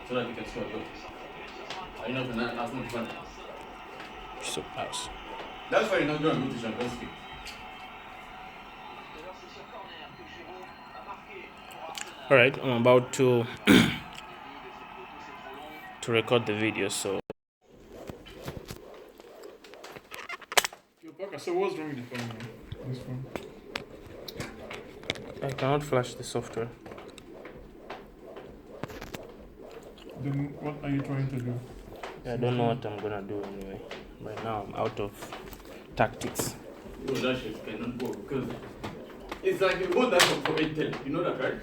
so that you can score a goal. Are you not an Arsenal fan? So pass. That's why you're not going to go to Champions League. All right, I'm about to record the video. So. So what's wrong with the phone now? This phone. I cannot flash the software. Then what are you trying to do? I don't know what I'm gonna do anyway. Right now I'm out of tactics. No, that shit cannot work because it's like a boat that's for Intel. You know that, right?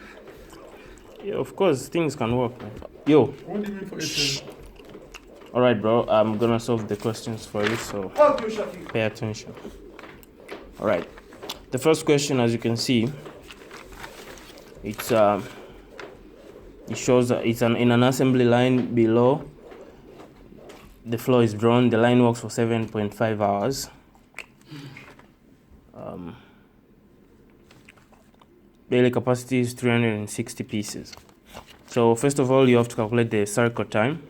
Yeah, of course things can work. Man. Yo. What do you mean for Intel? All right, bro. I'm gonna solve the questions for you, so pay attention. All right. The first question, as you can see, it's it shows it's in an assembly line below. The floor is drawn. The line works for 7.5 hours. Daily capacity is 360 pieces. So first of all, you have to calculate the cycle time.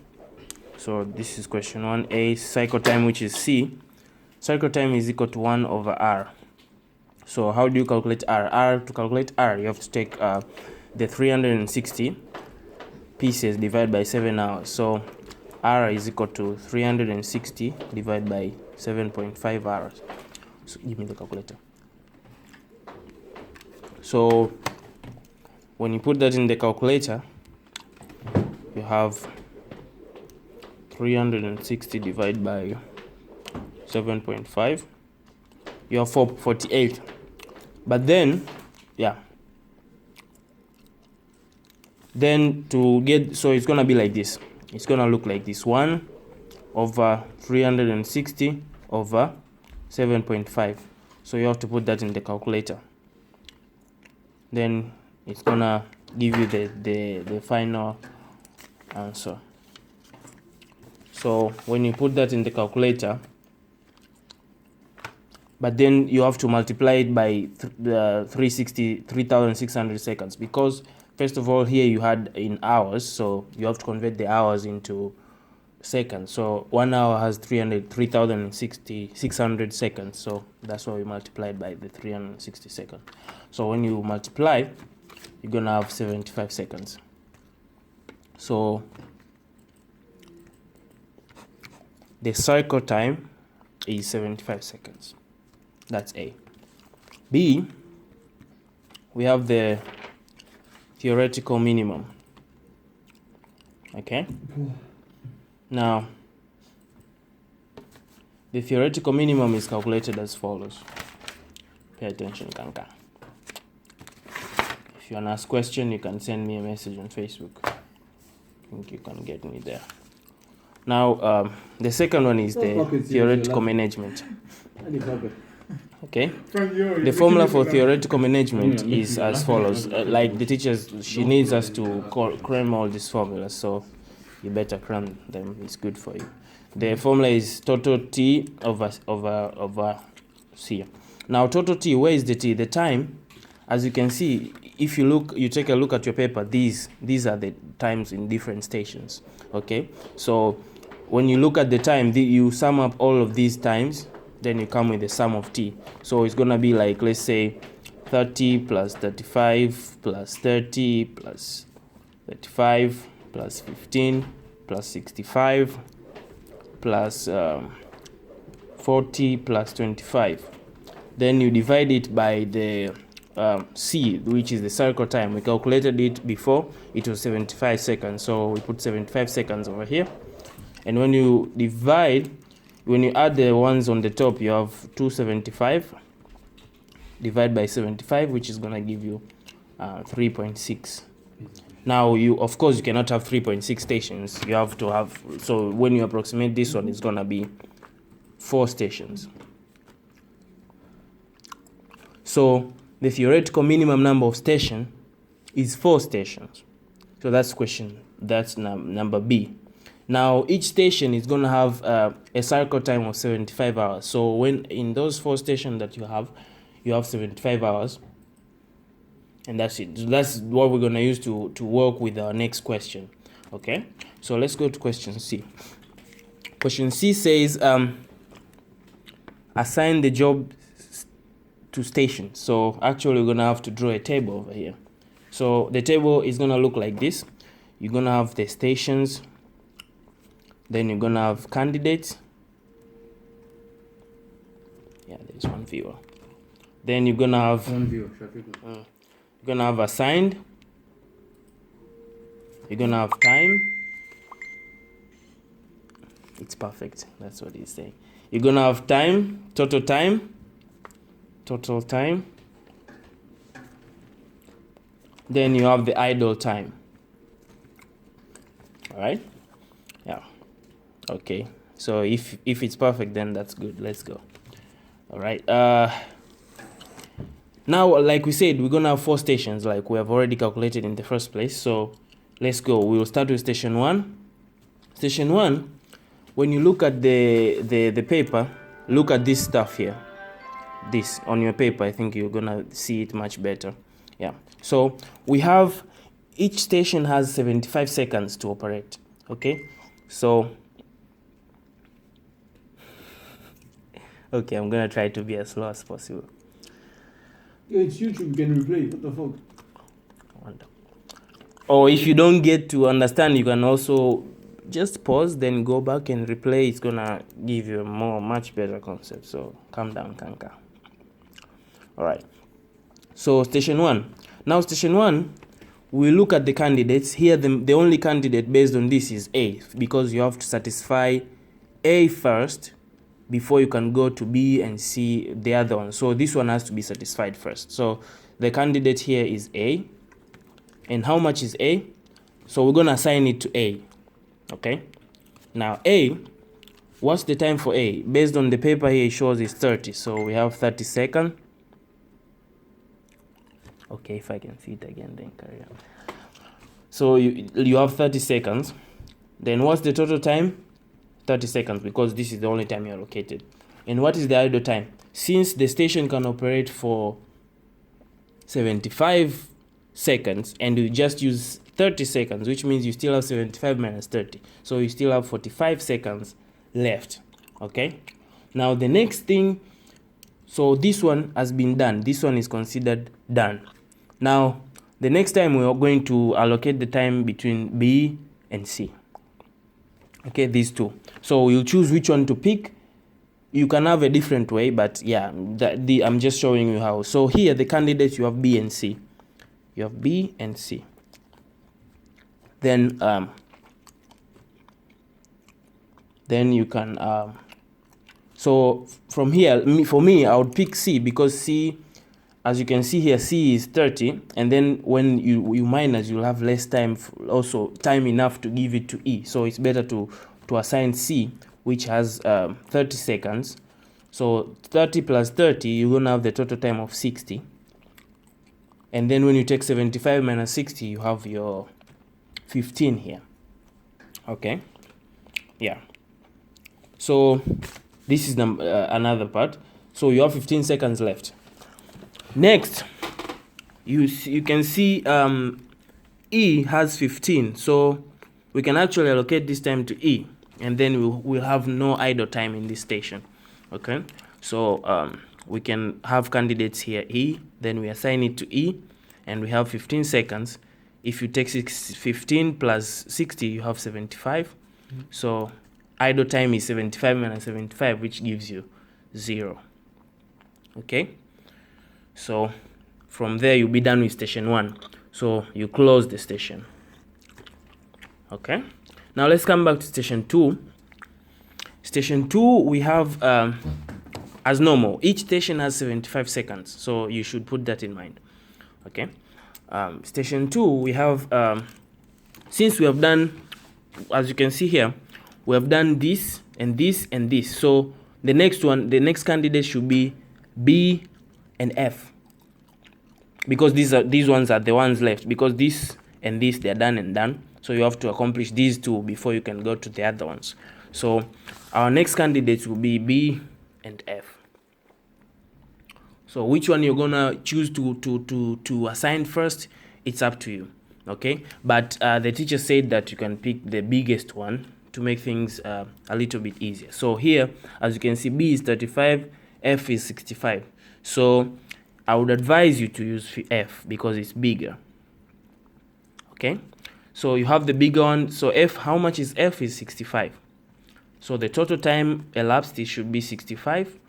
So this is question 1A, cycle time, which is C. Cycle time is equal to 1 over R. So how do you calculate R? To calculate R, you have to take the 360 pieces divided by 7 hours. So R is equal to 360 divided by 7.5 hours. So give me the calculator. So when you put that in the calculator, you have 360 divided by 7.5. You have 448. But then, yeah. Then to get, so it's gonna be like this. It's gonna look like this: 1 over 360 over 7.5. So you have to put that in the calculator. Then it's gonna give you the final answer. So when you put that in the calculator, but then you have to multiply it by 3,600 seconds, because first of all here you had in hours, so you have to convert the hours into seconds. So 1 hour has 3,600 seconds, so that's why we multiplied by the 360 seconds. So when you multiply, you're gonna have 75 seconds. So the cycle time is 75 seconds. That's A. B, we have the theoretical minimum. Okay? Now, the theoretical minimum is calculated as follows. Pay attention, Kanka. If you want to ask a question, you can send me a message on Facebook. I think you can get me there. Now, the second one is the theoretical management. Okay. The formula for theoretical management is as follows. Like the teachers, she needs us to cram all these formulas, so you better cram them. It's good for you. The formula is total T over C. Now, total T, where is the T? The time, as you can see, if you take a look at your paper, these are the times in different stations. Okay. So when you look at the time, you sum up all of these times, then you come with the sum of T. So it's gonna be like, let's say 30 plus 35 plus 30 plus 35 plus 15 plus 65 plus 40 plus 25. Then you divide it by the C, which is the cycle time. We calculated it before, it was 75 seconds. So we put 75 seconds over here. And when you divide, when you add the ones on the top, you have 275 divided by 75, which is going to give you 3.6. Now, of course, you cannot have 3.6 stations. You have to have, so when you approximate this one, it's going to be 4 stations. So the theoretical minimum number of stations is 4 stations. So that's number B. Now, each station is going to have a cycle time of 75 hours. So when in those 4 stations that you have 75 hours. And that's it. So that's what we're going to use to work with our next question. Okay, so let's go to question C. Question C says assign the job to station. So actually we're gonna have to draw a table over here. So the table is gonna look like this. You're gonna have the stations, then you're gonna have candidates. Yeah, there's one viewer. Then you're gonna have you're gonna have assigned. You're gonna have time. It's perfect. That's what he's saying. You're gonna have time, total time. Then you have the idle time. All right. Yeah. Okay. So if it's perfect, then that's good. Let's go. All right. Now, like we said, we're gonna have 4 stations, like we have already calculated in the first place. So let's go. We will start with station 1. Station 1. When you look at the paper, look at this stuff here. This on your paper, I think you're gonna see it much better. Yeah. So we have each station has 75 seconds to operate. Okay. So okay, I'm gonna try to be as slow as possible. Yeah, it's YouTube, you can replay. What the fuck? Or if you don't get to understand, you can also just pause, then go back and replay. It's gonna give you a much better concept. So calm down, Kanka. All right. So station 1. Now station 1, we look at the candidates. Here the only candidate based on this is A, because you have to satisfy A first before you can go to B and C, the other one. So this one has to be satisfied first. So the candidate here is A. And how much is A? So we're going to assign it to A. Okay. Now A, what's the time for A? Based on the paper here, it shows is 30. So we have 30 seconds. Okay, if I can see it again, then carry on. So you have 30 seconds. Then what's the total time? 30 seconds, because this is the only time you're allocated. And what is the idle time? Since the station can operate for 75 seconds and you just use 30 seconds, which means you still have 75 minus 30. So you still have 45 seconds left. Okay. Now the next thing, so this one has been done. This one is considered done. Now, the next time we are going to allocate the time between B and C. Okay, these two. So you'll choose which one to pick. You can have a different way, but yeah, I'm just showing you how. So here, the candidates, you have B and C. You have B and C. Then you can, so from here, for me, I would pick C, because C, as you can see here, C is 30, and then when you minus, you'll have less time, also time enough to give it to E. So it's better to assign C, which has 30 seconds. So 30 plus 30, you're going to have the total time of 60. And then when you take 75 minus 60, you have your 15 here. Okay. Yeah. So this is another part. So you have 15 seconds left. Next, you can see E has 15, so we can actually allocate this time to E, and then we'll have no idle time in this station. Okay, so we can have candidates here E, then we assign it to E, and we have 15 seconds. If you take 15 plus 60, you have 75. So idle time is 75 minus 75, which gives you 0. Okay. So from there, you'll be done with station 1. So you close the station. Okay. Now let's come back to station 2. Station 2, we have, as normal, each station has 75 seconds. So you should put that in mind. Okay. Station 2, we have, since we have done, as you can see here, we have done this and this and this. So the next one, the next candidate should be B and F, because these ones are the ones left, because this and this, they're done and done. So you have to accomplish these two before you can go to the other ones. So our next candidates will be B and F. So which one you're gonna choose to assign first, it's up to you. Okay, but the teacher said that you can pick the biggest one to make things a little bit easier. So here, as you can see, B is 35, F is 65. So I would advise you to use F because it's bigger. Okay, so you have the bigger one. So F, how much is F? Is 65. So the total time elapsed, it should be 65.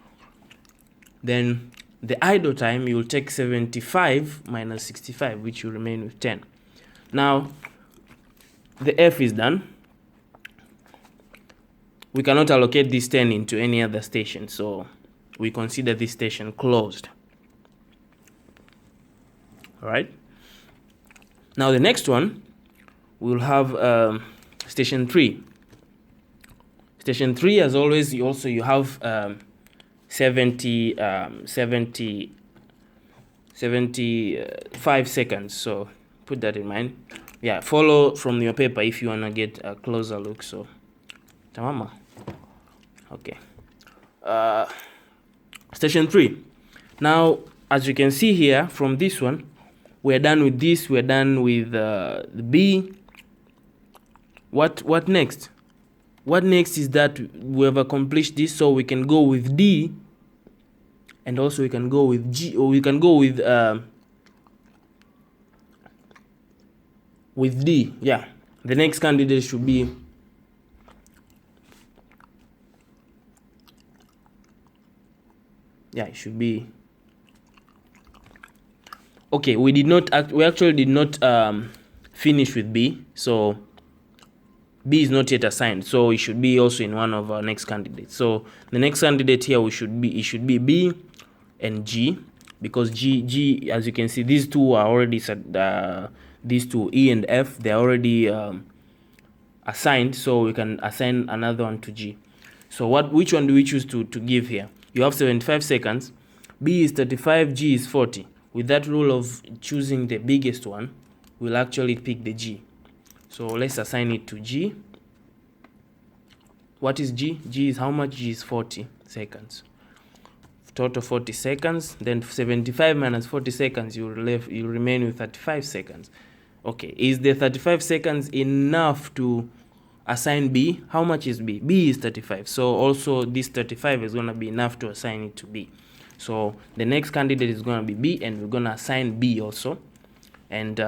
Then the idle time, you will take 75 minus 65, which will remain with 10. Now, the F is done. We cannot allocate this 10 into any other station, so we consider this station closed. All right. Now, the next one, we'll have station 3. Station 3, as always, you have 75 seconds. So put that in mind. Yeah, follow from your paper if you want to get a closer look. So, tamama. Okay. Station 3. Now, as you can see here from this one, we're done with this. We're done with the B. What next? What next is that we have accomplished this, so we can go with D, and also we can go with G, or we can go with D. Yeah, the next candidate should be it should be okay. We actually did not finish with B, so B is not yet assigned, so it should be also in one of our next candidates. So the next candidate here it should be B and G, because G, as you can see, these two are already these two, E and F, they're already assigned, so we can assign another one to G. So which one do we choose to give here? You have 75 seconds. B is 35, G is 40. With that rule of choosing the biggest one, we'll actually pick the G. So let's assign it to G. What is G? G is how much? G is 40 seconds. Total 40 seconds. Then 75 minus 40 seconds, you remain with 35 seconds. Okay, is the 35 seconds enough to assign B? How much is B? B is 35. So also this 35 is going to be enough to assign it to B. So the next candidate is going to be B, and we're going to assign B also. And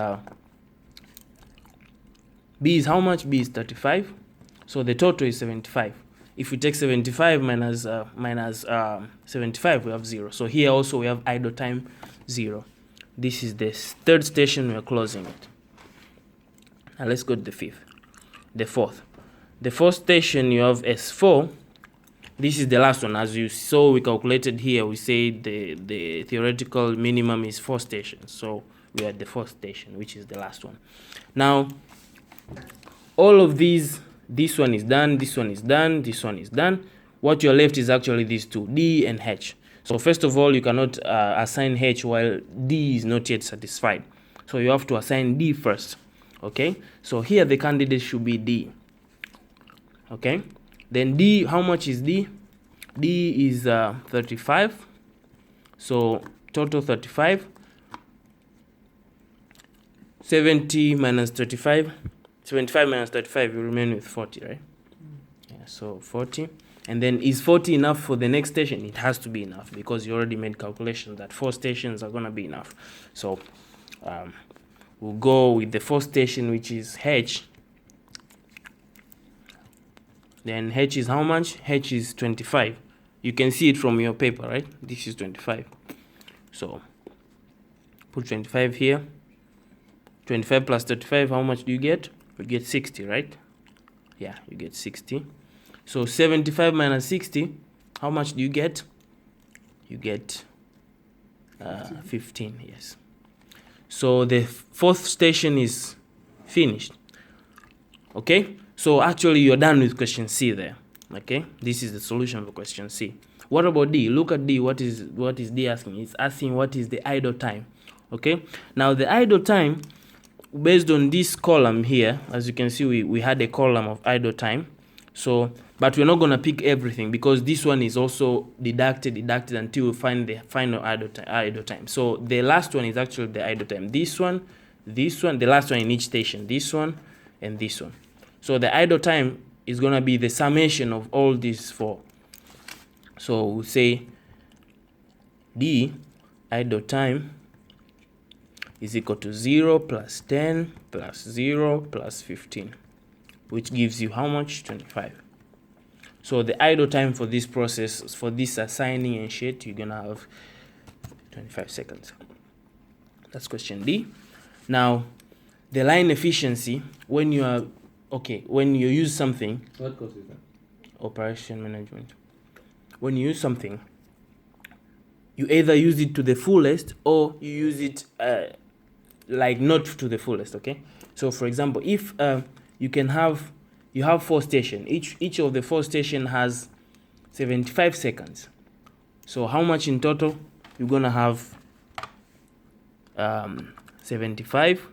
B is how much? B is 35. So the total is 75. If we take 75 minus 75, we have 0. So here also we have idle time 0. This is the third station, we are closing it. Now let's go to the fourth. The fourth station, you have S4. This is the last one. As you saw, we calculated here, we say the theoretical minimum is 4 stations. So we are at the fourth station, which is the last one. Now, all of these, this one is done, this one is done, this one is done. What you're left is actually these two, D and H. So first of all, you cannot assign H while D is not yet satisfied. So you have to assign D first. Okay, so here the candidate should be D. Okay, then D, how much is D? D is 35. So total 35. 70 minus 35. 75 minus 35, you remain with 40, right? Yeah, so 40. And then is 40 enough for the next station? It has to be enough, because you already made calculations that 4 stations are going to be enough. So we'll go with the fourth station, which is H. Then H is how much? H is 25. You can see it from your paper, right? This is 25. So put 25 here. 25 plus 35, how much do you get? You get 60, right? Yeah, you get 60. So 75 minus 60, how much do you get? You get 15, yes. So the fourth station is finished. Okay? So actually you're done with question C there. Okay? This is the solution for question C. What about D? Look at D. What is D asking? It's asking what is the idle time. Okay? Now the idle time, based on this column here, as you can see, we had a column of idle time. So, but we're not going to pick everything, because this one is also deducted until we find the final idle time. So the last one is actually the idle time. This one, this one, the last one in each station, this one and this one. So the idle time is going to be the summation of all these four. So we'll say D idle time is equal to 0 plus 10 plus 0 plus 15, which gives you how much? 25. So the idle time for this process, for this assigning and shit, you're gonna have 25 seconds. That's question D. Now, the line efficiency, when you are, when you use something. What course is that? Operation management. When you use something, you either use it to the fullest or you use it like not to the fullest, okay? So for example, if you have 4 stations, each of the 4 stations has 75 seconds. So how much in total? You're gonna have 75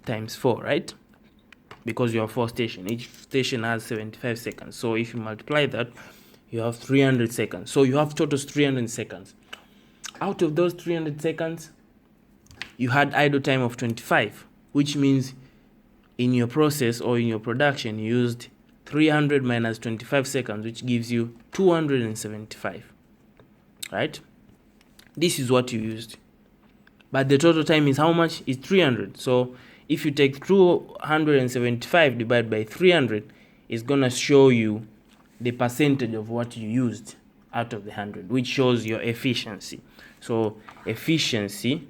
times 4, right? Because you have 4 stations, each station has 75 seconds. So if you multiply that, you have 300 seconds. So you have total 300 seconds. Out of those 300 seconds, you had idle time of 25, which means in your process or in your production, you used 300 minus 25 seconds, which gives you 275, right? This is what you used. But the total time is how much? Is 300. So if you take 275 divided by 300, it's going to show you the percentage of what you used out of the 100, which shows your efficiency. So efficiency,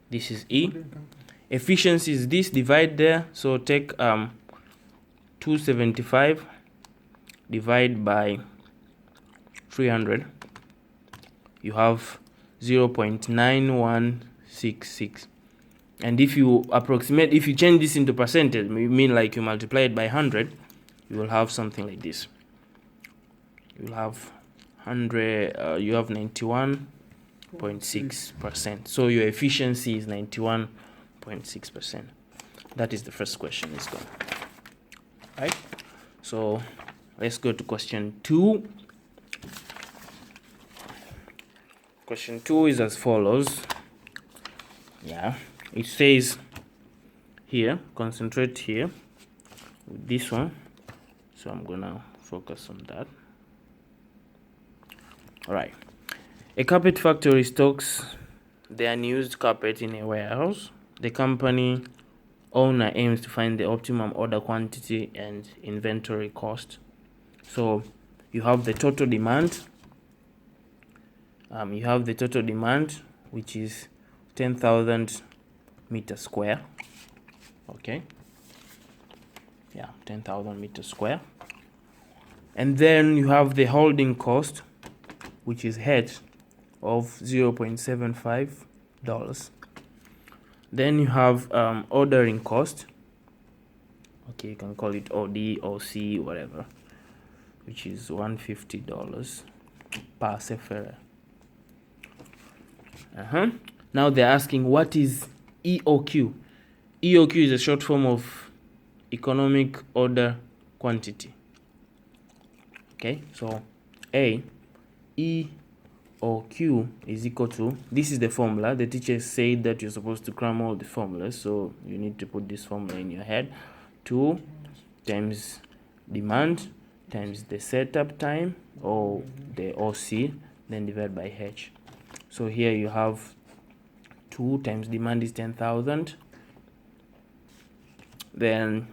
this is E. Efficiency is this, divide there. So take 275 divide by 300. You have 0.9166. And if you approximate, if you change this into percentage, mean like you multiply it by 100, you will have something like this. You will have 100. You have 91.6%. So your efficiency is 91.6%. That is the first question. Is gone. Right. So let's go to question 2. Question 2 is as follows. Yeah. It says here, concentrate here with this one. So I'm gonna focus on that. All right. A carpet factory stocks the unused carpet in a warehouse. The company owner aims to find the optimum order quantity and inventory cost. So you have the total demand. Which is 10,000 meters square. Okay. Yeah, 10,000 meters square. And then you have the holding cost, which is H of $0.75. Then you have ordering cost. Okay, you can call it OD, OC, whatever, which is $150 per sefer. Now they're asking, what is EOQ? EOQ is a short form of economic order quantity. Okay, so EOQ is equal to, this is the formula. The teacher said that you're supposed to cram all the formulas, so you need to put this formula in your head. 2 times demand times the setup time, or the OC, then divided by H. So here you have 2 times demand is 10,000, then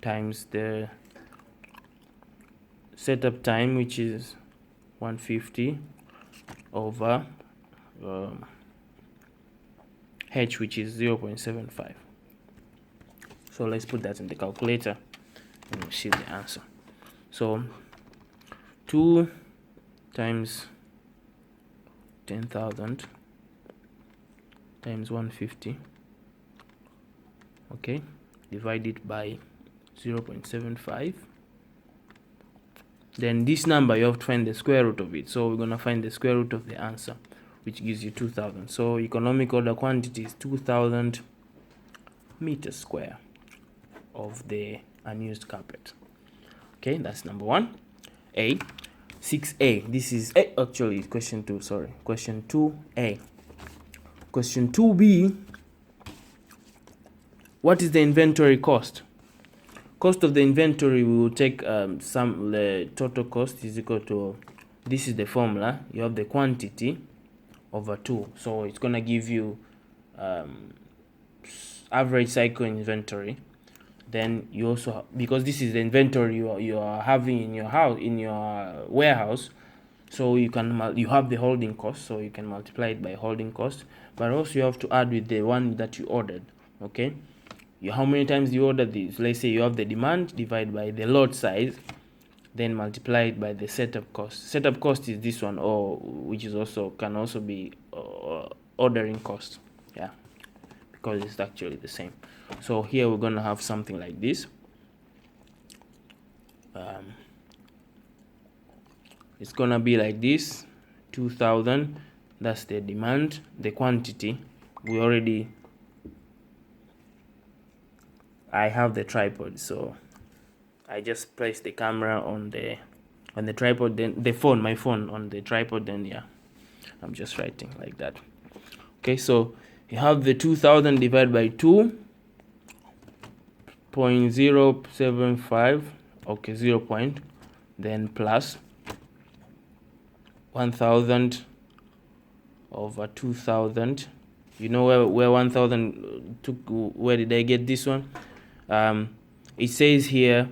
times the setup time, which is 150, over H, which is 0.75. So let's put that in the calculator and we'll see the answer. So 2 times 10,000 times 150, okay, divided by 0.75. Then this number, you have to find the square root of it. So we're going to find the square root of the answer, which gives you 2,000. So economic order quantity is 2,000 meters square of the unused carpet. Okay, that's number 1. 6A. This is actually question 2. Sorry, question 2A. Question 2b, what is the inventory cost? Cost of the inventory, we will take the total cost is equal to, this is the formula, you have the quantity over 2, so it's gonna give you average cycle inventory. Then you also, because this is the inventory you are having in your house, in your warehouse, so you have the holding cost, so you can multiply it by holding cost, but also you have to add with the one that you ordered. Okay, how many times you order this? Let's say you have the demand, divide by the lot size, then multiply it by the setup cost. Setup cost is this one, or which is also can also be ordering cost. Yeah, because it's actually the same. So here we're gonna have something like this. It's gonna be like this, 2000. That's the demand. The quantity, I have the tripod, so I just place the camera on the tripod, then my phone on the tripod, then yeah, I'm just writing like that. Okay, so you have the 2000 divided by 2.075, okay, 0 point, then plus 1000 over 2000. You know where 1000 took, where did I get this one? It says here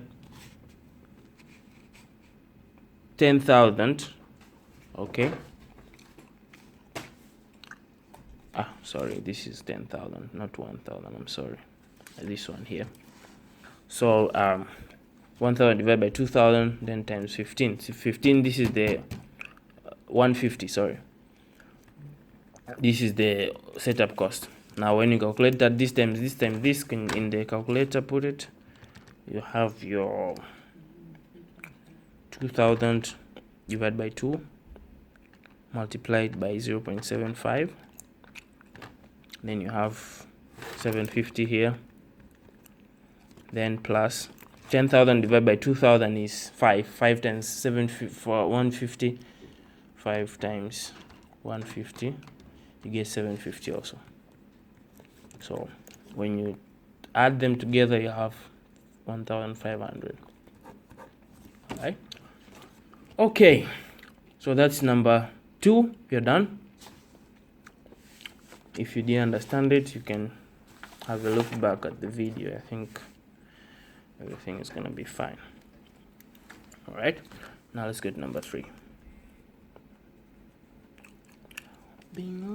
10,000. Okay, sorry, this is 10,000, not 1000. I'm sorry, this one here. So 1000 divided by 2000, then times 15. So 15, this is the 150, sorry, this is the setup cost. Now when you calculate that, this times this in the calculator, put it, you have your 2000 divided by 2 multiplied by 0.75, then you have 750 here, then plus 10,000 divided by 2000 is 5 times 7 for 150, 5 times 150, you get 750 also. So when you add them together, you have 1,500. All right, okay, so that's number 2. You're done. If you didn't understand it, you can have a look back at the video. I think everything is gonna be fine. All right, now let's get number 3. Being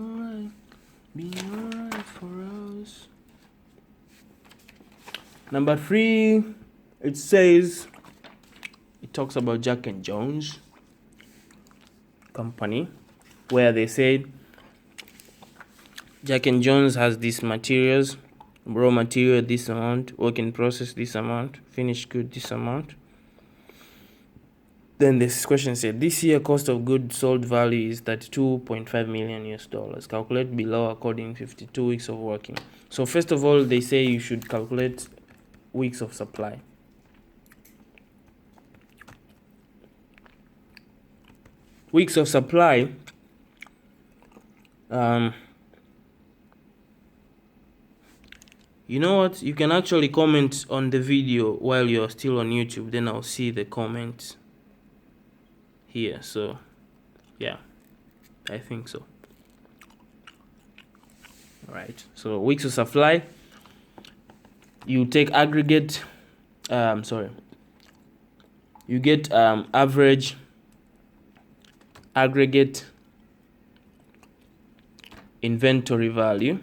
alright for us. Number 3, it says, it talks about Jack and Jones company, where they said Jack and Jones has these materials, raw material this amount, work in process this amount, finished good this amount. Then this question said, this year cost of goods sold value is $32.5 million US. Calculate below according 52 weeks of working. So first of all, they say you should calculate weeks of supply. Weeks of supply, you know what, you can actually comment on the video while you're still on YouTube, then I'll see the comments here. So yeah, I think so. All right, so weeks of supply, you take aggregate, you get average aggregate inventory value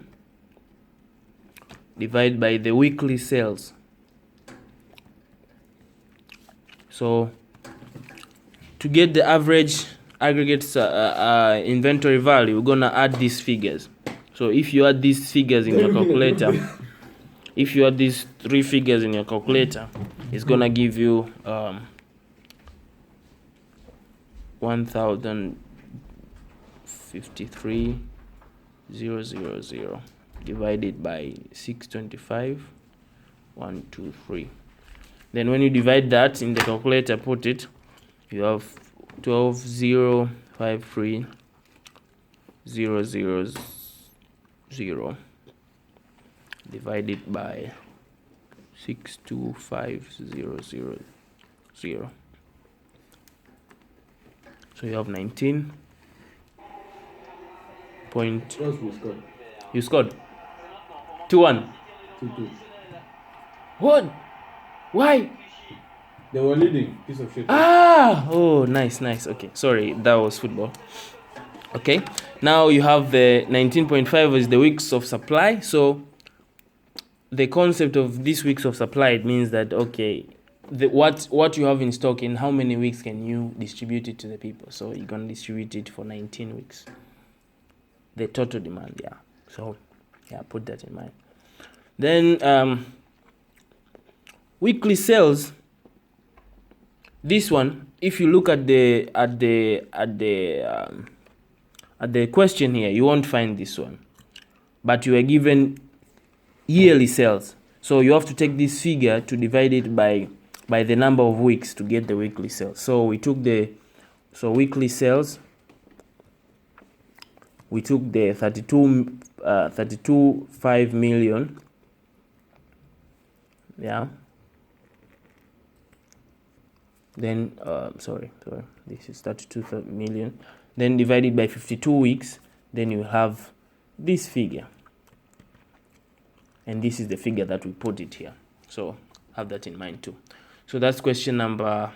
divided by the weekly sales. So to get the average aggregate inventory value, we're gonna add these figures. So if you add these figures in your calculator, if you add these 3 figures in your calculator, it's gonna give you 1,053,000 divided by 625,123. Then when you divide that in the calculator, put it, you have 12,053,000 divided by 625,000. So you have 19 point. Plus we scored. You scored 2-1. 2-2. What? Why? They were leading. Piece of shit. Oh, nice. Okay, sorry, that was football. Okay, now you have the 19.5 is the weeks of supply. So the concept of these weeks of supply, it means that, okay, what you have in stock, in how many weeks can you distribute it to the people? So you're gonna distribute it for 19 weeks. The total demand, yeah. So yeah, put that in mind. Then weekly sales. This one, if you look at the question here, you won't find this one, but you are given yearly sales. So you have to take this figure to divide it by the number of weeks to get the weekly sales. So we took weekly sales. We took the 32.5 million. Yeah. Then sorry, this is 32 million. Then divided by 52 weeks, then you have this figure. And this is the figure that we put it here. So have that in mind too. So that's question number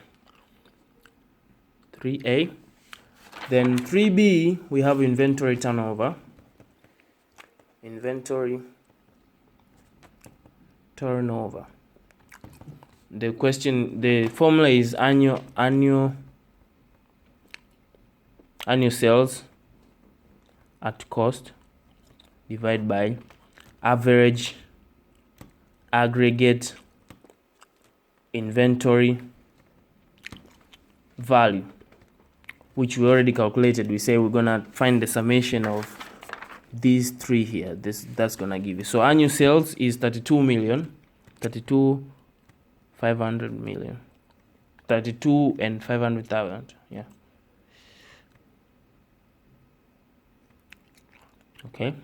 3A. Then 3B, we have inventory turnover. Inventory turnover. The formula is annual sales at cost divided by average aggregate inventory value, which we already calculated. We say we're gonna find the summation of these three here. That's gonna give you. So annual sales is 500 million, 32 and 500,000. Yeah. Okay.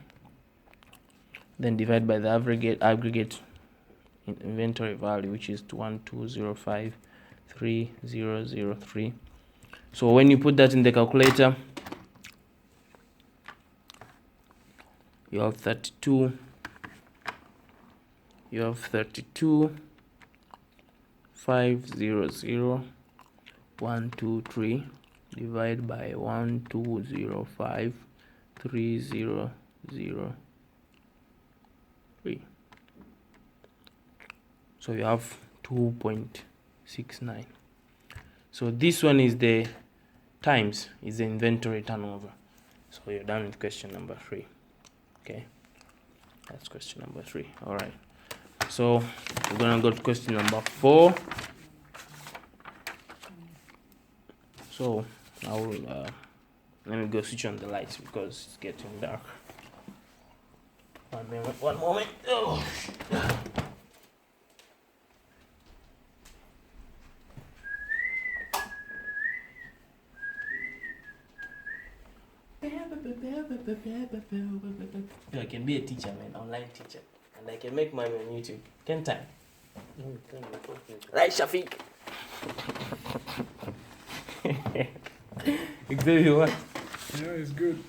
Then divide by the aggregate inventory value, which is 12053003. So when you put that in the calculator, you have 32. You have 32,500,123 divided by 12053003. So you have 2.69. So this one is the times, is the inventory turnover. So you're done with question number 3. Okay, that's question number 3. All right, so we're gonna go to question number 4. So I will let me go switch on the lights because it's getting dark. One moment. Oh. I can be a teacher, man, online teacher, and I can make money on YouTube. Can't I? Right, Shafiq? Exactly what? Yeah, it's good.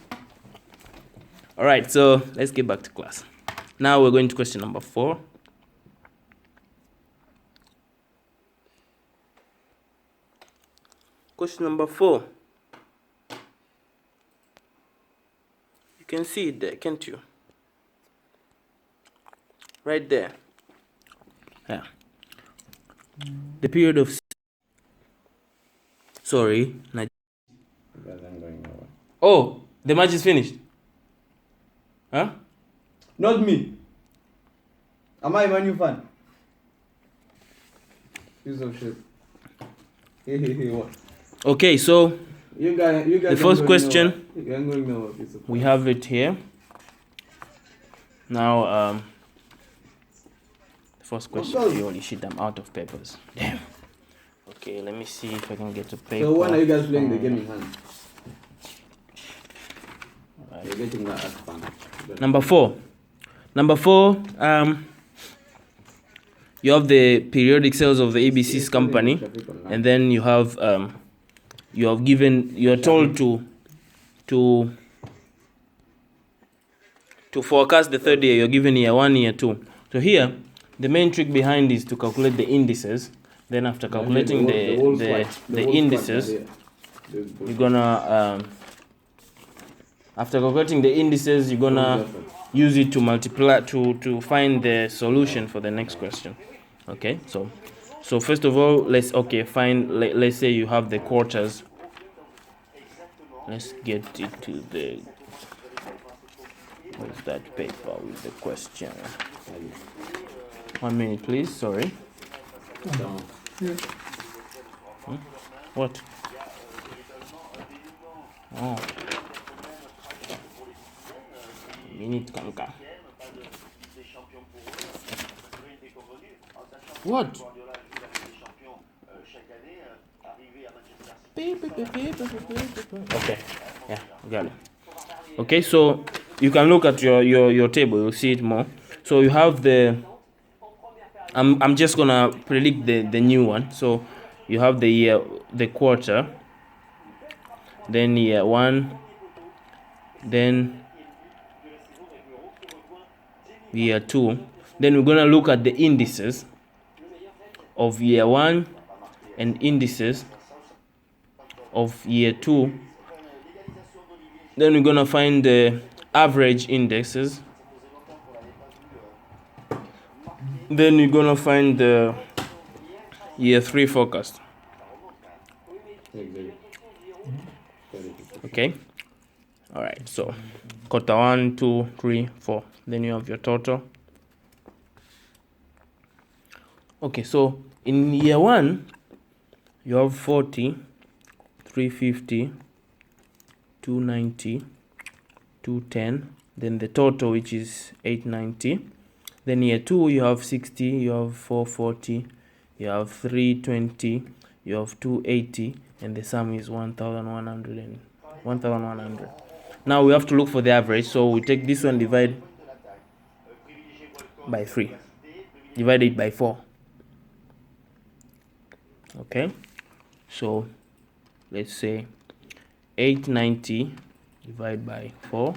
Alright, so let's get back to class. Now we're going to question number 4. Question number 4. You can see it there, can't you? Right there. Yeah. The period of... Sorry. Oh, the match is finished. Huh? Not me. Am I a Man U fan? Piece of shit. Hey, what? Okay, so You guys the first question, piece of we have it here. Now, the first question, holy shit, I'm out of papers. Damn. Okay, let me see if I can get a paper. So when are you guys playing the game in hand? Right. You're getting that as fun. Number 4. You have the periodic sales of the ABC's company, and then you have you're told to forecast the third year. You're given year 1, year 2. So here, the main trick behind is to calculate the indices. Then after calculating the indices, you're gonna after calculating the indices, you're gonna use it to multiply to find the solution for the next question. Okay, so first of all, let's say you have the quarters. Let's get it to the where's that paper with the question. 1 minute, please. Sorry. What? Oh. Minute kanka. What? Okay. Yeah, got it. Okay, so you can look at your table. You'll see it more. So you have the. I'm just gonna predict the new one. So you have the year, the quarter, then year 1, then year 2. Then we're gonna look at the indices of year 1 and indices of year 2. Then we're gonna find the average indexes. Then we're gonna find the year 3 forecast. Okay. All right. So quarter 1, 2, 3, 4. Then you have your total. Okay. So in year 1, you have 40, 350, 290, 210. Then the total, which is 890. Then year 2, you have 60, you have 440, you have 320, you have 280, and the sum is 1,100. Now we have to look for the average, so we take this one, divide by 3, divide it by 4. Okay, so let's say 890 divided by 4.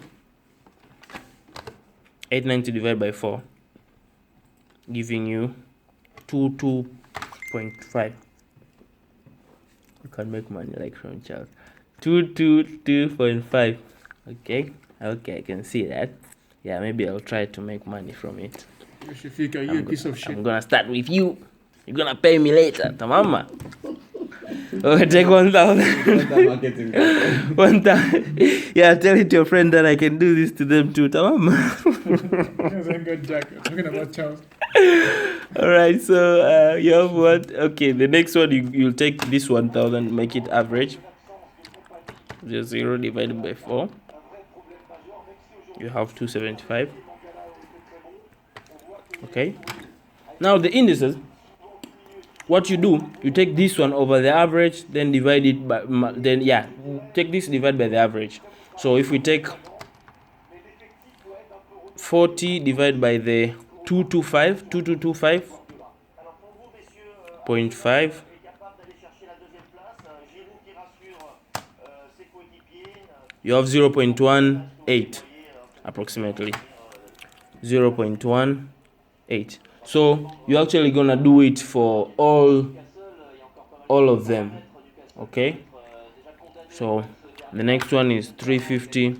890 divided by 4, giving you 22.5. You can make money like from child. 222.5. Okay, I can see that. Yeah, maybe I'll try to make money from it. Shafika, you a piece of shit. I'm gonna start with you. You're gonna pay me later, tamama. Okay, take 1,000. 1,000. Yeah, tell it to your friend that I can do this to them too, tamama. Yes, I got Jack. We're talking about Charles. Alright, so you have what? Okay, the next one, you'll take this 1,000, make it average. Just 0 divided by 4. You have 275. Okay. Now the indices, what you do, you take this one over the average, then divide it by, take this, divide by the average. So if we take 40 divided by the 2225.5, you have 0.18 approximately. 0.18. So you're actually gonna do it for all of them. Okay, so the next one is 350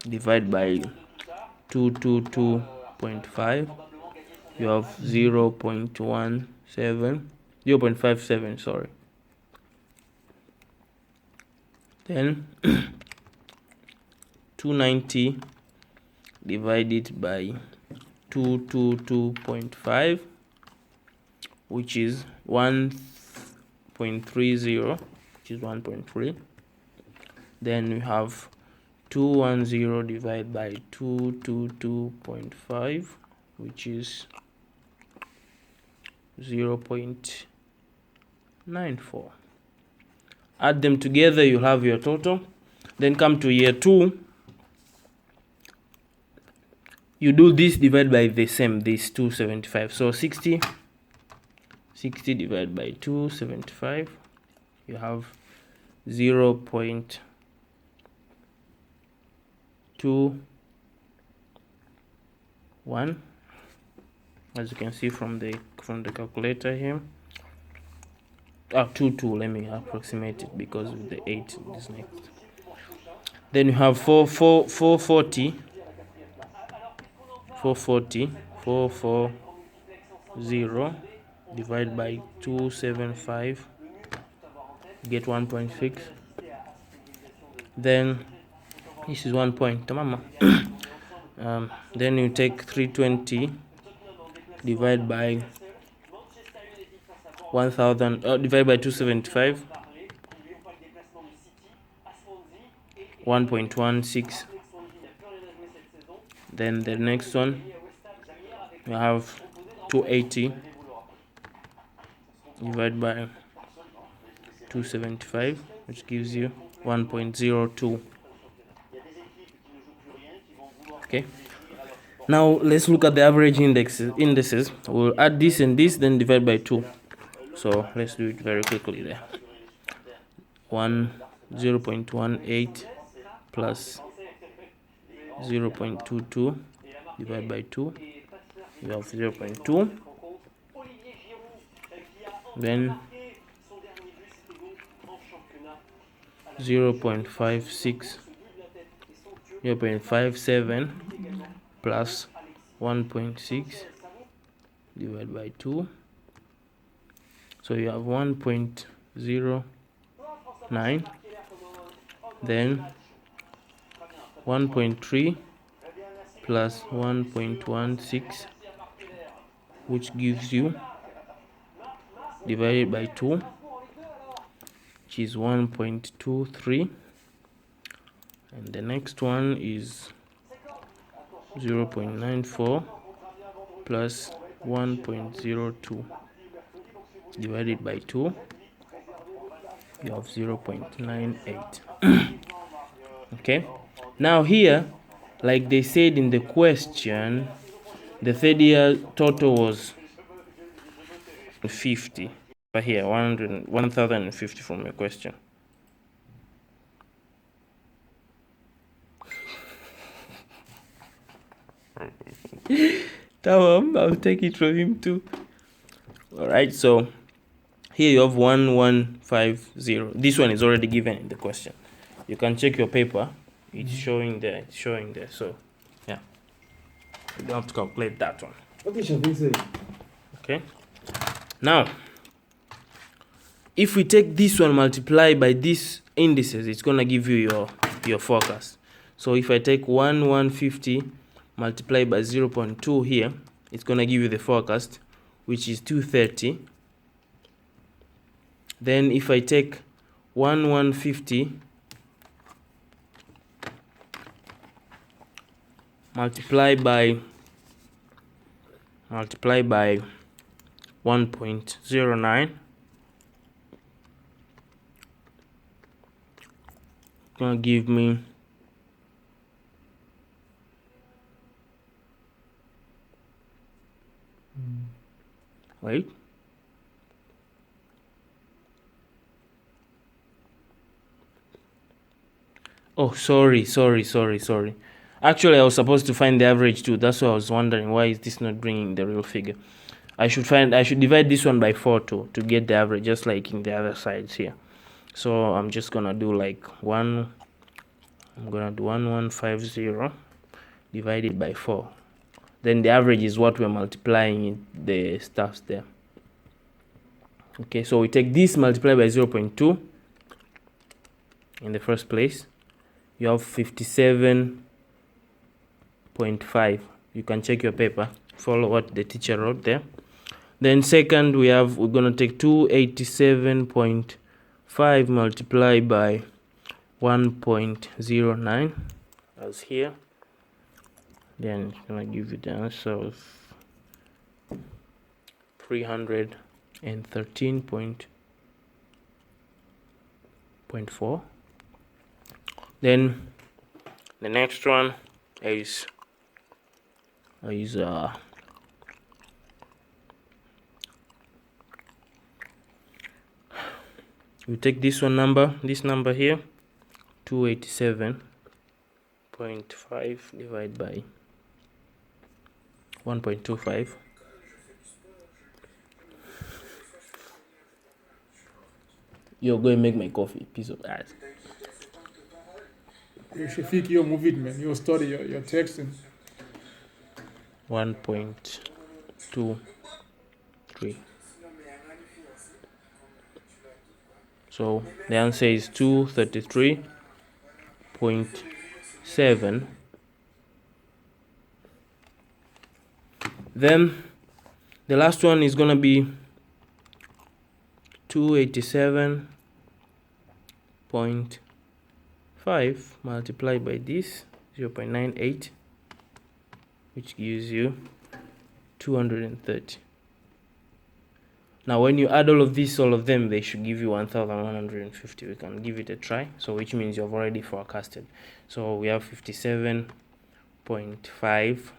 divided by 222.5. You have 0.57, sorry. Then 290 divided by 222.5, which is 1.30, which is 1.3. Then we have 210 divided by 222.5, which is 0.94. Add them together, you'll have your total. Then come to year 2. you do this divided by the same, this 275. So 60 divided by 275, you have 0.21, as you can see from the calculator here. 22, let me approximate it because of the 8 is next. Then you have 440 divided by 275, get 1.6. Then this is 1 point, tamama. Then you take 320 divided by 1000, divided by 275, 1.16. Then the next one, you have 280 divided by 275, which gives you 1.02. Okay, now let's look at the average indices. We'll add this and this, then divide by 2. So let's do it very quickly there. 0.18 plus 0.22 divided by 2, you have 0.2. Then 0.57 plus 1.6 divided by 2, so you have 1.09. Then 1.3 plus 1.16, which gives you, divided by 2, which is 1.23. And the next one is 0.94 plus 1.02 divided by 2, you have 0.98. Okay, now here, like they said in the question, the third year total was 50. But here 1050 from your question. Tamam, I'll take it from him too. Alright, so here you have 1150. This one is already given in the question. You can check your paper, it's showing there, so yeah, you don't have to calculate that one. What did Shafi say? Okay, now if we take this one multiply by these indices, it's gonna give you your forecast. So if I take 1150 multiply by 0.2 here, it's gonna give you the forecast, which is 230. Then if I take 1150 multiply by 1.09, gonna give me wait, oh sorry, actually I was supposed to find the average too. That's why I was wondering, why is this not bringing the real figure? I should divide this one by 4 to get the average, just like in the other sides here. So I'm just gonna do like 1150 divided by 4. Then the average is what we're multiplying in the stuffs there. Okay, so we take this multiplied by 0.2 in the first place. You have 57.5. You can check your paper, follow what the teacher wrote there. Then second, we're gonna take 287.5 multiplied by 1.09 as here. Then it's gonna give you the answer of 313.4. Then the next one is is we take this number here, 287.5 divided by 1.25. You're going to make my coffee, piece of ass. Shafiq, you move it, man. You study, you're texting. 1.23. So the answer is 233.7. Then the last one is gonna be 287.5 multiplied by this 0.98, which gives you 230. Now when you add all of them, they should give you 1150. We can give it a try, so which means you've already forecasted. So we have 57.5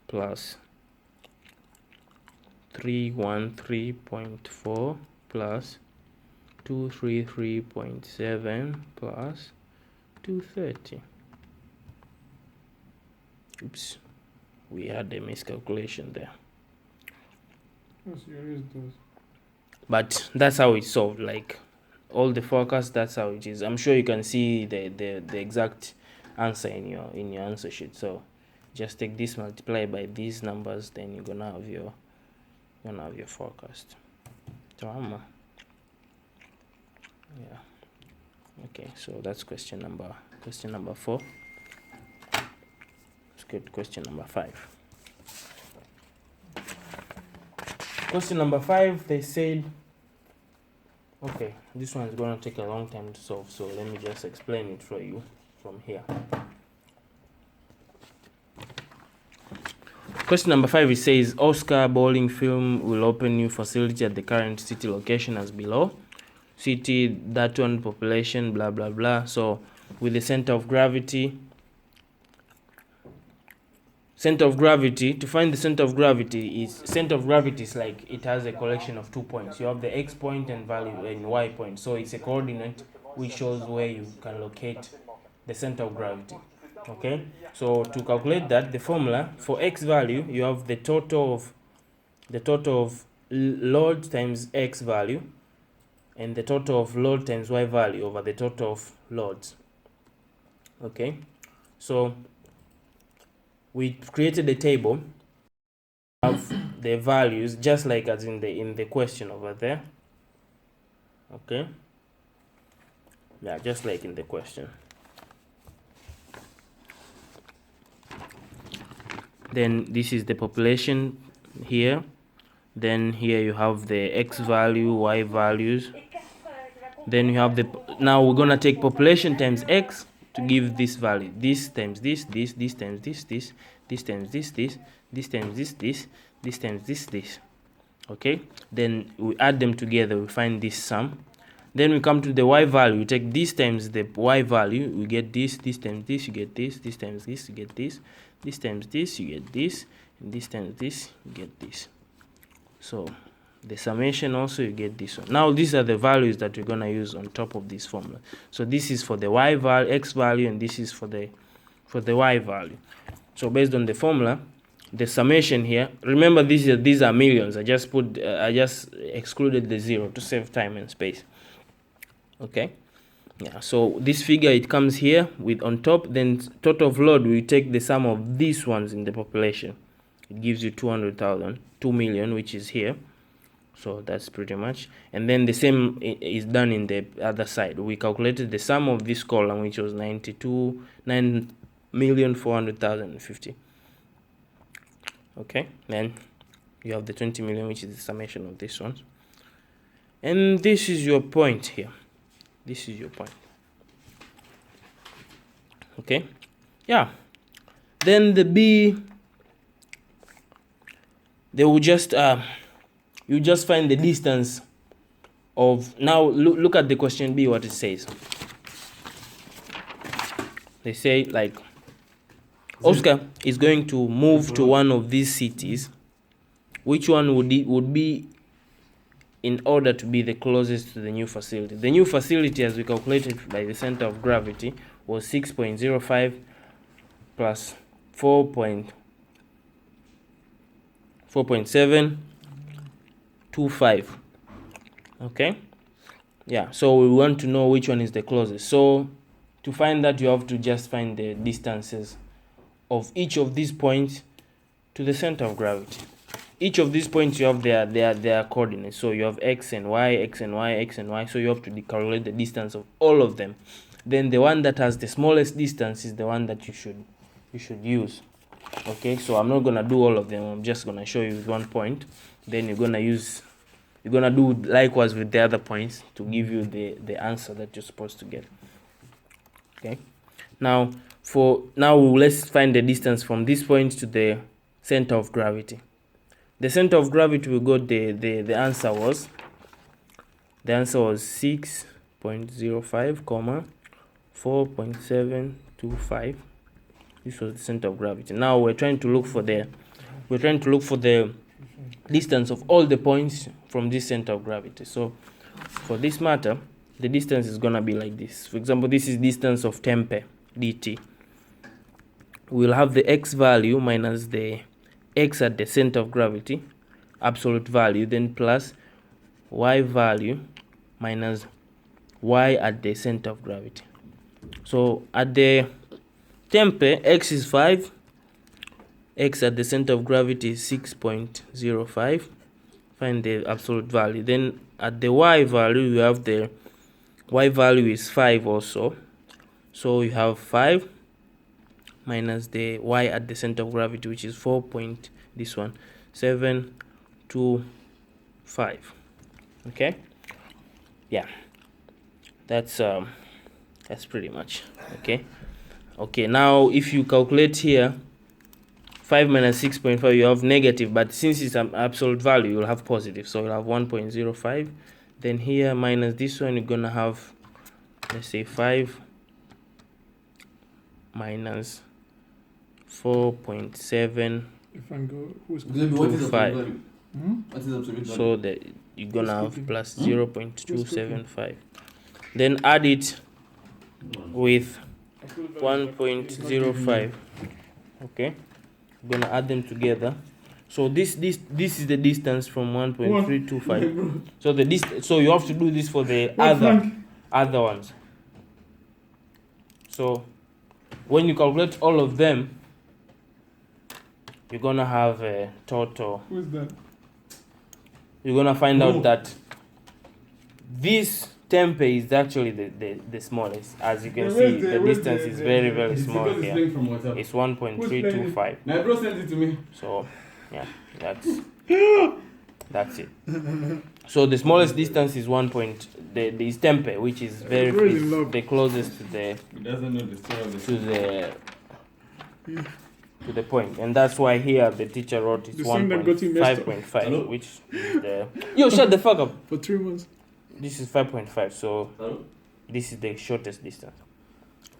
plus 313.4 plus 233.7 plus 230. Oops, we had a miscalculation there. Yes, you always do. But that's how it's solved. Like all the forecasts, that's how it is. I'm sure you can see the exact answer in your answer sheet. So just take this, multiply by these numbers, then you're gonna have your forecast. Drama. Yeah. Okay, so that's question number 4. Let's get question number 5. Question number 5, they said, okay, this one is going to take a long time to solve, so let me just explain it for you from here. Question number 5, it says, Oscar Bowling Film will open new facility at the current city location as below. City, that one, population, blah, blah, blah. So with the center of gravity, to find the center of gravity is like it has a collection of 2 points. You have the x point and y point, so it's a coordinate which shows where you can locate the center of gravity. Okay, so to calculate that, the formula for x value, you have the total of load times x value and the total of load times y value over the total of loads. Okay, so we created a table of the values just like as in the question over there. Okay, yeah, just like in the question. Then this is the population here. Then here you have the x value, y values. Then you have now we're gonna take population times x to give this value. This times this times this times this times this times this times this. Okay, then we add them together, we find this sum. Then we come to the y value, we take this times the y value, we get this times this, you get this times this, you get this times this, you get this, and this times this, you get this. So the summation also, you get this one. Now these are the values that we're gonna use on top of this formula. So this is for the y value, x value, and this is for the y value. So based on the formula, the summation here, remember these are millions. I just excluded the 0 to save time and space. Okay, yeah, so this figure, it comes here with on top, then total of load, we take the sum of these ones in the population. It gives you 200,000, 2 million, which is here. So that's pretty much. And then the same is done in the other side. We calculated the sum of this column, which was 9,400,050. Okay, then you have the 20 million, which is the summation of this one. And this is your point here. This is your point. Okay, yeah. Then the B, they will just you just find the distance of, now look at the question B, what it says. They say like Oscar is going to move to one of these cities. Which one would be in order to be the closest to the new facility? The new facility, as we calculated by the center of gravity, was 6.05 plus 4.725. Okay, yeah, so we want to know which one is the closest. So to find that, you have to just find the distances of each of these points to the center of gravity. Each of these points, you have their coordinates. So you have x and y, x and y, x and y. So you have to calculate the distance of all of them. Then the one that has the smallest distance is the one that you should use. Okay, so I'm not gonna do all of them. I'm just gonna show you with one point. Then you're gonna do likewise with the other points to give you the answer that you're supposed to get. Okay, now let's find the distance from this point to the center of gravity. The center of gravity, we got the answer was 6.05 comma 4.725. This was the center of gravity. Now we're trying to look for the distance of all the points from this center of gravity. So for this matter, the distance is gonna be like this. For example, this is distance of Tempe dt. We'll have the x value minus the x at the center of gravity, absolute value, then plus y value minus y at the center of gravity. So at the Tempe, x is 5, x at the center of gravity is 6.05. Find the absolute value. Then at the y value, you have the y value is 5 also. So you have 5 minus the y at the center of gravity, which is 4.725. Okay, yeah, that's pretty much okay. Now if you calculate here, 5 minus 6.5, you have negative, but since it's an absolute value, you'll have positive, so you'll have 1.05. Then here minus this one, you're gonna have, let's say, 5 minus 4.725. If I go, who's What is absolute value? Hmm? What is absolute value? So that you're gonna have plus Huh? 0.275. Then add it with 1.05. Okay, we're gonna add them together. So this is the distance from 1.325. So so you have to do this for the other ones. So when you calculate all of them, you're gonna have a total. Who's that? You're gonna find out that this Tempe is actually the smallest. As you can see, the distance is very, very small It's here. playing from WhatsApp. It's 1.325. My bro sent it to me. So yeah, that's it. So the smallest distance is is Tempe, which is Really low. the closest to He doesn't know the story of to the point, and that's why here the teacher wrote it's The same that got you messed up. 5.5, which is the shut the fuck up. For 3 months. This is 5.5, so Hello? this is the shortest distance.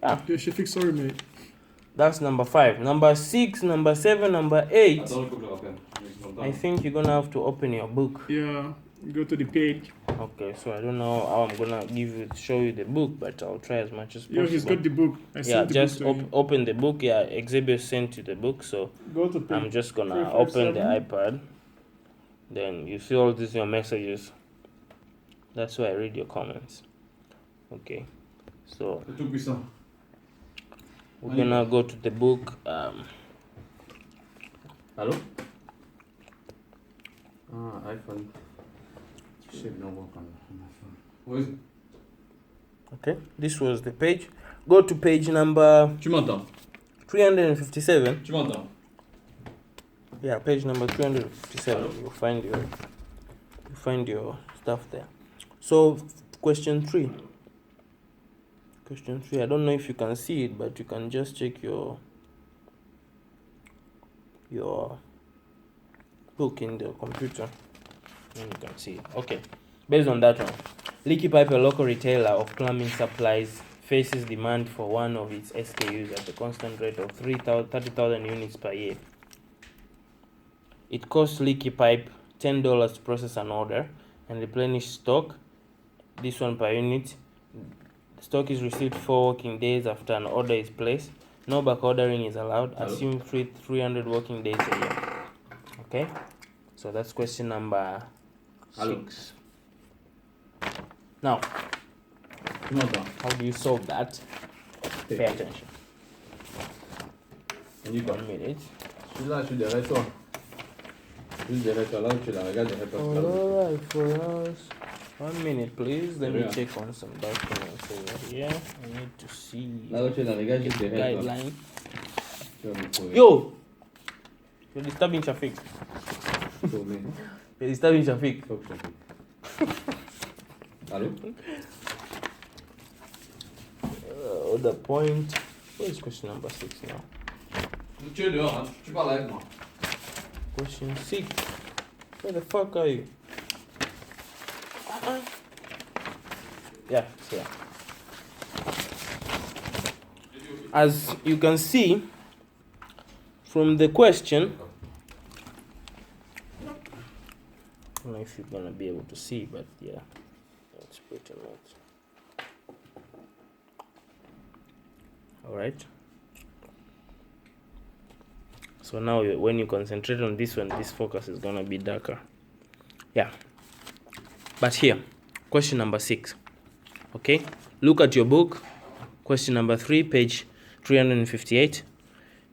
Yeah, Shafiq, sorry, mate. That's number 5. Number 6, number 7, number 8. I think you're gonna have to open your book. Yeah, go to the page. Okay, so I don't know how I'm gonna show you the book, but I'll try as much as possible. Yeah, he's got the book. I Yeah, sent the just book to you. open the book. Yeah, Xavier sent you the book, so Go to page. I'm just gonna 357. open the iPad. Then you see all these your messages. That's why I read your comments. Okay, so we're gonna go to the book. Hello? iPhone. Should not work on my phone. What is it? Okay, this was the page. Go to page number Tu m'entends? 357. Tu m'entends? Yeah, page number 357. You'll find your stuff there. So question 3. Question 3. I don't know if you can see it, but you can just check your book in the computer, and you can see it. Okay. Based on that one, Leaky Pipe, a local retailer of plumbing supplies, faces demand for one of its SKUs at a constant rate of 30,000 units per year. It costs Leaky Pipe $10 to process an order and replenish stock, this one per unit. The stock is received 4 working days after an order is placed. No back ordering is allowed. Hello? Assume 300 working days a year. Okay, so that's question number Hello? 6. Now, Not done. how do you solve that? Pay attention. And you go. 1 minute. Celui-là, je suis derrière toi. Juste derrière toi, là où tu la regardes derrière toi. Alright, for us. 1 minute, please. Let me Yeah. check on some documents over here. I need to see Là où tu la regardes juste derrière toi. guideline. Tu vas me trouver. Yo! You're disturbing Shafiq. Trouver. You're disturbing Shafiq. Faut que je trouve. Allô? The point. What is question number 6 now? Tu es dehors, hein? Tu parles avec moi. Question 6. Where the fuck are you? Yeah, it's here. As you can see from the question, I don't know if you're gonna be able to see, but yeah, that's pretty much. All right. So now when you concentrate on this one, this focus is gonna be darker. Yeah. But here, question number 6. Okay, look at your book, question number 3, page 358.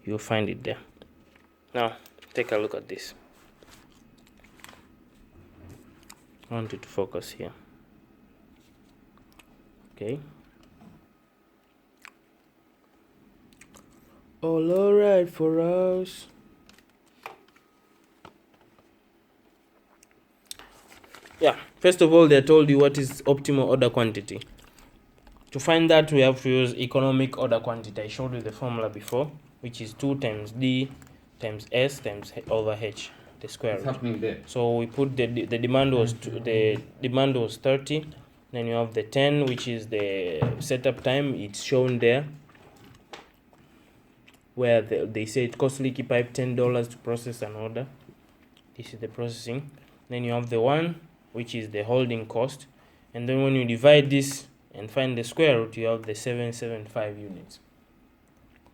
You'll find it there. Now, take a look at this. I want you to focus here. Okay. All alright for us. Yeah, first of all, they told you what is optimal order quantity. To find that, we have to use economic order quantity. I showed you the formula before, which is 2 times D times S times over H, the square What's root. happening there? So we put the demand was the demand was 30. Then you have the 10, which is the setup time. It's shown there, where they say it costs Leaky Pipe $10 to process an order. This is the processing. Then you have the 1, which is the holding cost, and then when you divide this and find the square root, you have the 775 units.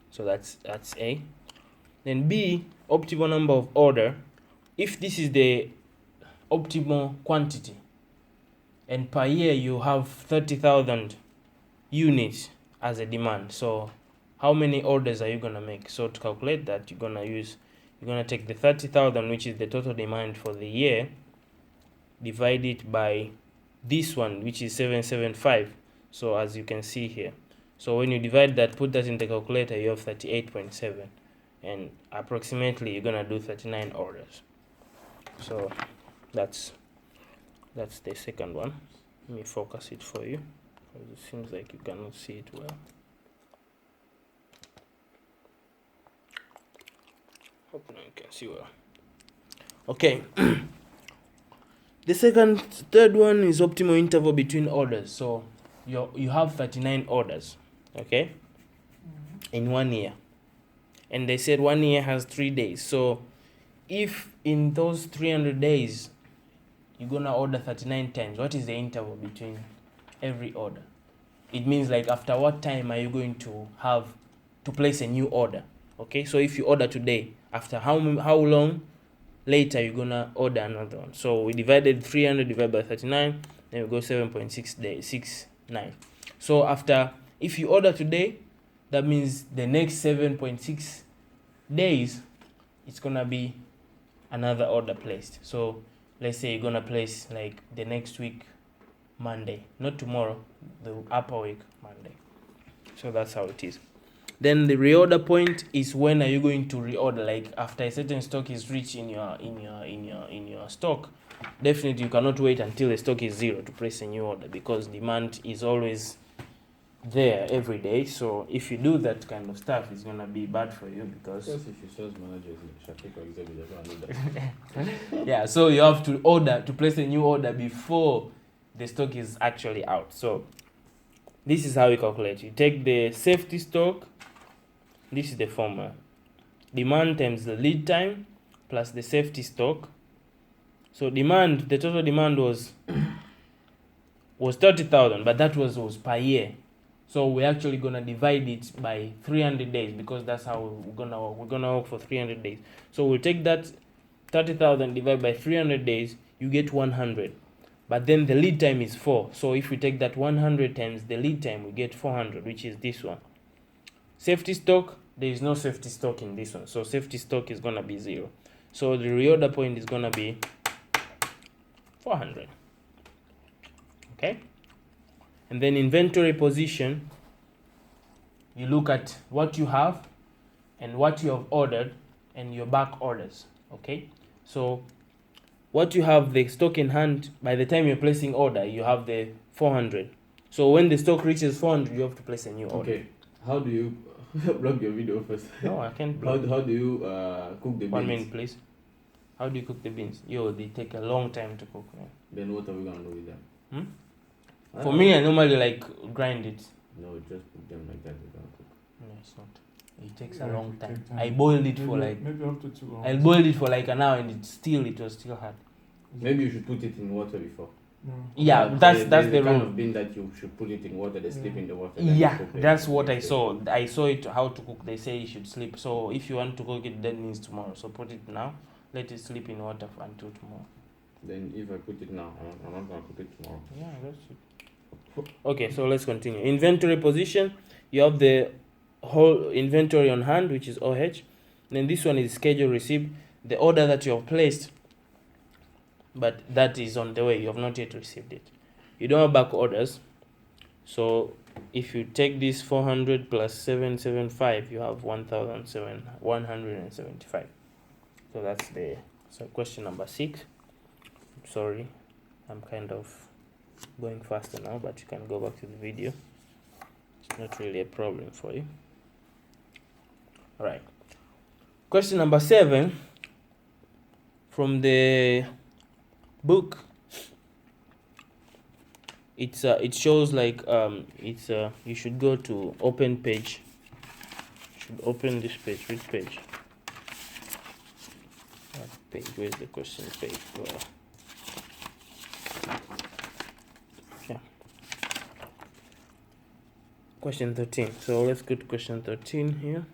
So that's A. Then B, optimal number of order. If this is the optimal quantity, and per year you have 30,000 units as a demand, so how many orders are you gonna make? So to calculate that, you're gonna take the 30,000, which is the total demand for the year, divide it by this one, which is 775. So as you can see here, so when you divide that, put that in the calculator, you have 38.7, and approximately you're gonna do 39 orders. So that's the second one. Let me focus it for you, because it seems like you cannot see it well. Hope now you can see well. Okay. The third one is optimal interval between orders. So you have 39 orders, okay, in 1 year, and they said 1 year has 3 days. So if in those 300 days you're gonna order 39 times, what is the interval between every order? It means like after what time are you going to have to place a new order? Okay, so if you order today, after how long later you're gonna order another one? So we divided 300 divided by 39, then we go 7.69. So if you order today, that means the next 7.6 days it's gonna be another order placed. So let's say you're gonna place like the next week Monday, not tomorrow, the upper week Monday. So that's how it is. Then the reorder point is when are you going to reorder? Like after a certain stock is reached in your stock, definitely you cannot wait until the stock is 0 to place a new order, because demand is always there every day. So if you do that kind of stuff, it's gonna be bad for you, because If you sales manager, Shafiq or executive, I know that. yeah, so you have to place a new order before the stock is actually out. So this is how we calculate. You take the safety stock. This is the formula. Demand times the lead time plus the safety stock. So demand, the total demand was 30,000, but that was per year. So we're actually gonna divide it by 300 days because that's how we're gonna work. We're gonna work for 300 days. So we'll take that 30,000 divided by 300 days, you get 100. But then the lead time is 4. So if we take that 100 times the lead time, we get 400, which is this one. Safety stock, there is no safety stock in this one. So safety stock is gonna be 0. So the reorder point is gonna be 400. Okay? And then inventory position, you look at what you have and what you have ordered and your back orders. Okay? So what you have, the stock in hand, by the time you're placing order, you have the 400. So when the stock reaches 400, you have to place a new order. Okay. How do you block your video first? No, I can't block. How do you cook the beans? 1 minute, please. How do you cook the beans? Yo, they take a long time to cook, man. Then what are we gonna do with them? For me, I normally like grind it. No, just put them like that. We're gonna cook. No, it's not. It takes a Yeah, long it time. takes time. I boiled it for like. maybe up to 2 hours. I boiled it for like an hour and it was still hard. Maybe you should put it in water before. No. Yeah, that's the kind rule. of bean that you should put it in water. They sleep in the water. then Yeah, you cook them. that's what I saw. I saw it how to cook. They say you should sleep. So if you want to cook it, that means tomorrow. So put it now. Let it sleep in water until tomorrow. Then if I put it now, I'm not gonna cook it tomorrow. Yeah, that's it. Okay, so let's continue. Inventory position. You have the whole inventory on hand, which is OH. Then this one is schedule receipt, the order that you have placed, but that is on the way. You have not yet received it. You don't have back orders. So if you take this 400 plus 775, you have 1,175. So that's the question number 6. Sorry, I'm kind of going faster now, but you can go back to the video. It's not really a problem for you. All right. Question number 7 from the book. It shows like you should go to open page. You should open this page. Which page? What page? Where's the question page? Well, yeah. Question 13. So let's go to question 13 here.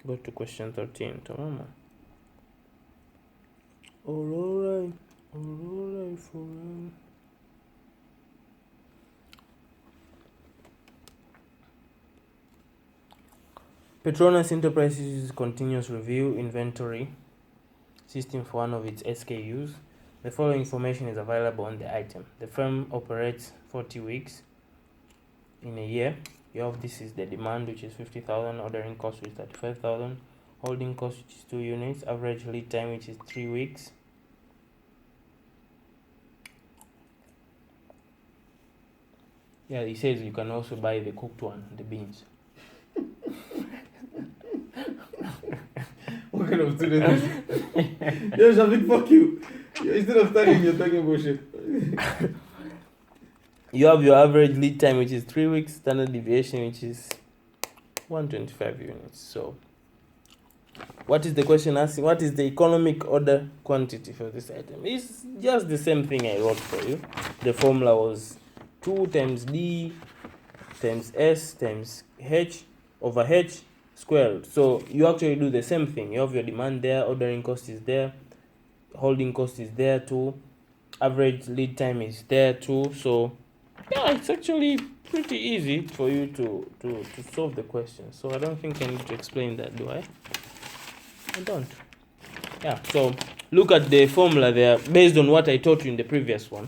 Go to question 13. Tamama. Alright for Petronas Enterprises uses continuous review inventory system for one of its SKUs. The following information is available on the item. The firm operates 40 weeks in a year. You have this is the demand, which is 50,000, ordering cost, which is 35,000, holding cost, which is 2 units, average lead time, which is 3 weeks. Yeah, he says you can also buy the cooked one, the beans. What kind of student is Yo, Shavik, fuck you. Instead of studying, you're talking bullshit. You have your average lead time, which is 3 weeks, standard deviation, which is 125 units. So, what is the question asking? What is the economic order quantity for this item? It's just the same thing I wrote for you. The formula was 2 times D times S times H over H squared. So you actually do the same thing. You have your demand there, ordering cost is there, holding cost is there too, average lead time is there too. So yeah, it's actually pretty easy for you to solve the question. So I don't think I need to explain that, do I? I don't. Yeah, so look at the formula there. Based on what I taught you in the previous one,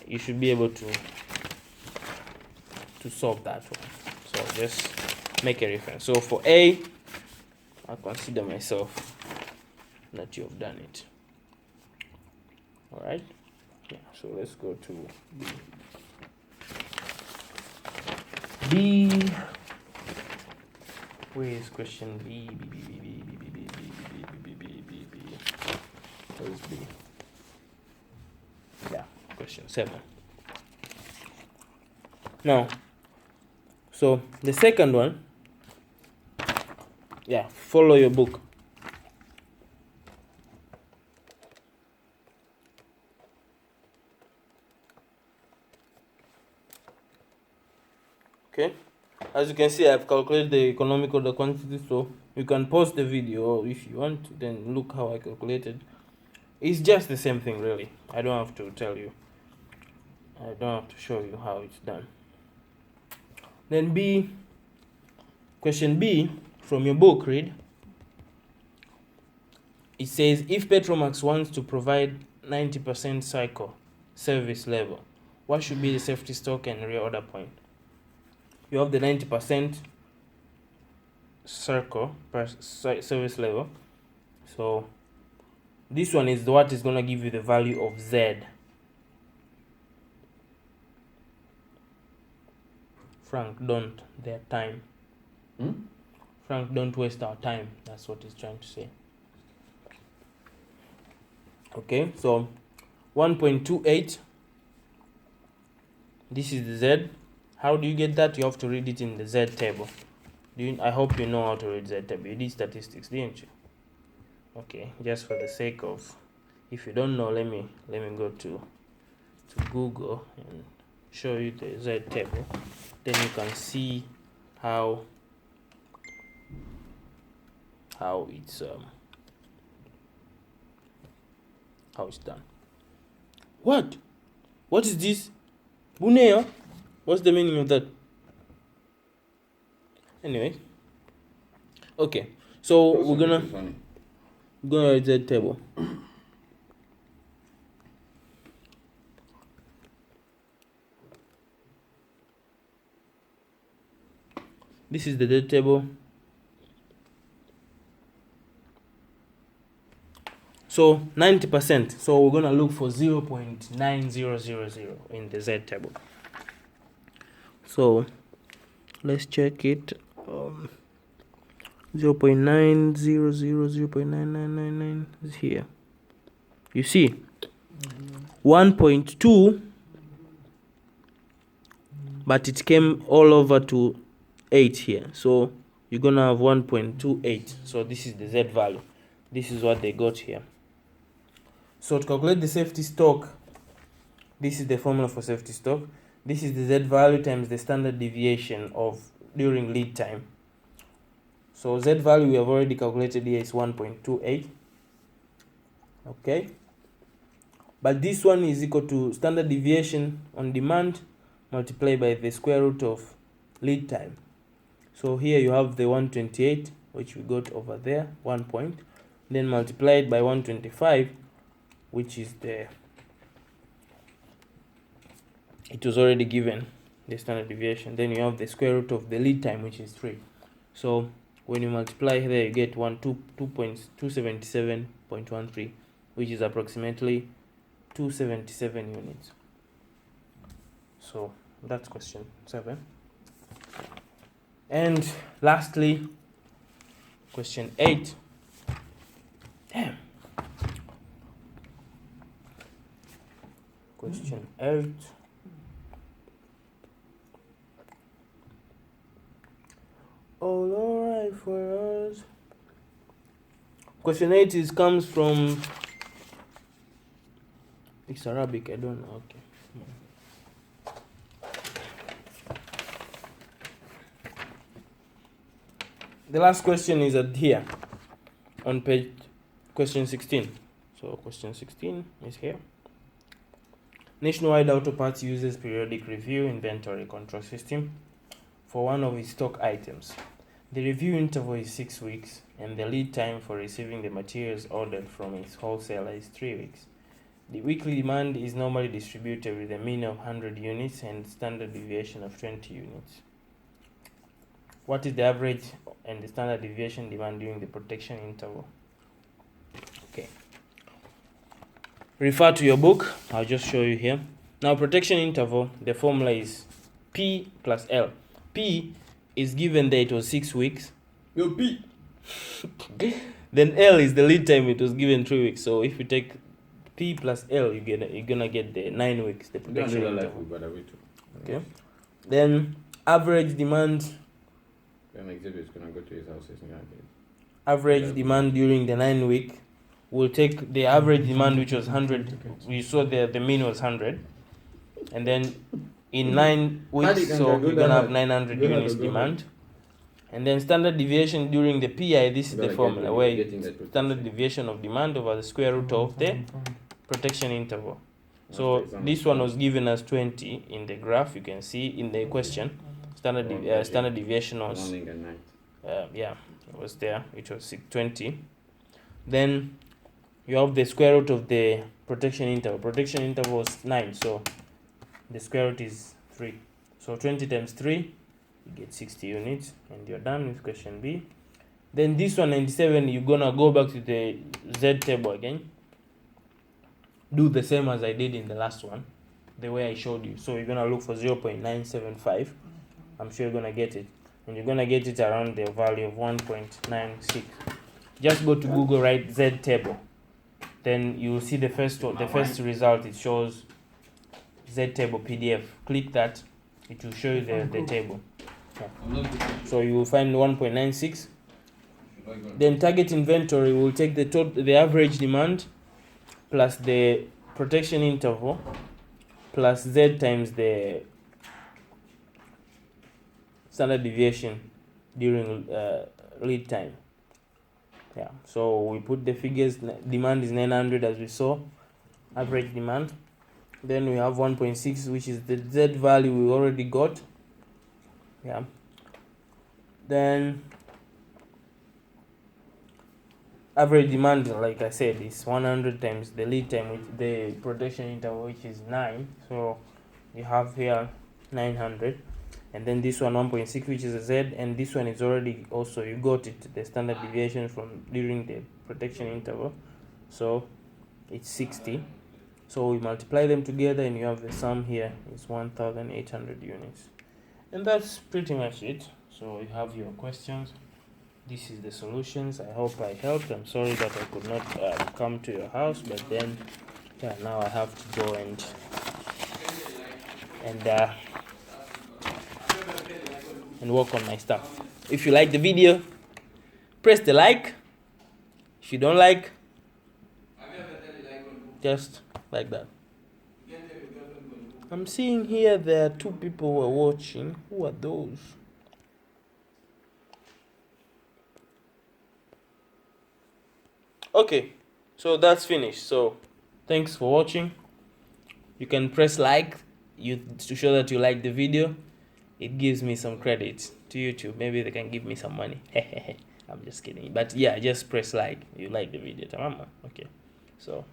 you should be able to solve that one. So just make a reference. So for A, I consider myself that you have done it. All right. Yeah. So let's go to B. B. Where is question B? B. Where's B? Yeah. Question 7. Now, so the second one, follow your book. Okay, as you can see, I've calculated the economic order quantity, so you can pause the video, or if you want to, then look how I calculated. It's just the same thing, really. I don't have to tell you. I don't have to show you how it's done. Then B, question B from your book, read. It says, if Petromax wants to provide 90% cycle service level, what should be the safety stock and reorder point? You have the 90% circle per service level. So this one is what is going to give you the value of Z. Frank, don't their time. Frank, don't waste our time. That's what he's trying to say. Okay, so 1.28. This is the Z. How do you get that? You have to read it in the Z table. I hope you know how to read Z table. You did statistics, didn't you? Okay, just for the sake of, if you don't know, let me go to Google and show you the Z table. Then you can see how it's done. What is this? Bunea? What's the meaning of that? Anyway, okay, so we're gonna write that table. This is the dead table. So 90%. So we're gonna look for 0.9000 in the Z table. So let's check it. 0.900, 0.9999 is here. You see, 1.2, but it came all over to 8 here. So you're gonna have 1.28. So this is the Z value. This is what they got here. So to calculate the safety stock, this is the formula for safety stock. This is the Z value times the standard deviation of during lead time. So Z value we have already calculated here is 1.28. Okay. But this one is equal to standard deviation on demand multiplied by the square root of lead time. So here you have the 128, which we got over there, 1 point. Then multiplied by 125, which is it was already given, the standard deviation. Then you have the square root of the lead time, which is 3. So when you multiply there, you get 277.13, which is approximately 277 units. So that's question 7. And lastly, question 8. Damn. Question 8. All alright for us. Question 8 comes from, it's Arabic, I don't know. Okay. The last question is at here on page question 16. So question 16 is here. Nationwide Auto Parts uses periodic review inventory control system for one of its stock items. The review interval is 6 weeks and the lead time for receiving the materials ordered from its wholesaler is 3 weeks. The weekly demand is normally distributed with a mean of 100 units and standard deviation of 20 units. What is the average and the standard deviation demand during the protection interval? Okay. Refer to your book. I'll just show you here. Now, protection interval, the formula is P plus L. P is given that it was 6 weeks. Yo, P. Then L is the lead time, it was given 3 weeks. So if you take P plus L, you're gonna get the 9 weeks, the protection interval. Okay. Then average demand. When exhibit is gonna go to his house, he's gonna get. Average demand during the 9 week. We'll take the average demand, which was 100. We saw the mean was 100, and then in 9 weeks, so we're gonna have 900 units demand. And then standard deviation during the PI. This is the formula where standard deviation of demand over the square root of the protection interval. So this one was given as 20 in the graph. You can see in the question, standard deviation was yeah, it was there. It was 20. Then you have the square root of the protection interval. Protection interval was 9, so the square root is 3. So 20 times 3, you get 60 units, and you're done with question B. Then this one, 97, you're gonna go back to the Z table again. Do the same as I did in the last one, the way I showed you. So you're gonna look for 0.975. I'm sure you're gonna get it, and you're gonna get it around the value of 1.96. Just go to Google, write Z table, then you will see the first result. It shows Z table PDF. Click that, it will show you the table. Yeah. So you will find 1.96. Then target inventory will take the average demand plus the protection interval plus Z times the standard deviation during lead time. Yeah, so we put the figures. Demand is 900 as we saw, average demand. Then we have 1.6, which is the Z value we already got. Yeah. Then average demand, like I said, is 100 times the lead time with the protection interval, which is 9. So you have here 900. And then this one 1.6, which is a Z, and this one is already also, you got it, the standard deviation from during the protection interval. So it's 60. So we multiply them together, and you have the sum here is 1,800 units. And that's pretty much it. So you have your questions. This is the solutions. I hope I helped. I'm sorry that I could not come to your house, but then yeah, now I have to go and work on my stuff. If you like the video, press the like. If you don't like, just like that. I'm seeing here there are 2 people who are watching. Who are those? Okay, so that's finished. So thanks for watching. You can press like to show that you like the video. It gives me some credit to YouTube. Maybe they can give me some money. I'm just kidding. But yeah, just press like. You like the video. Tamama. Okay. So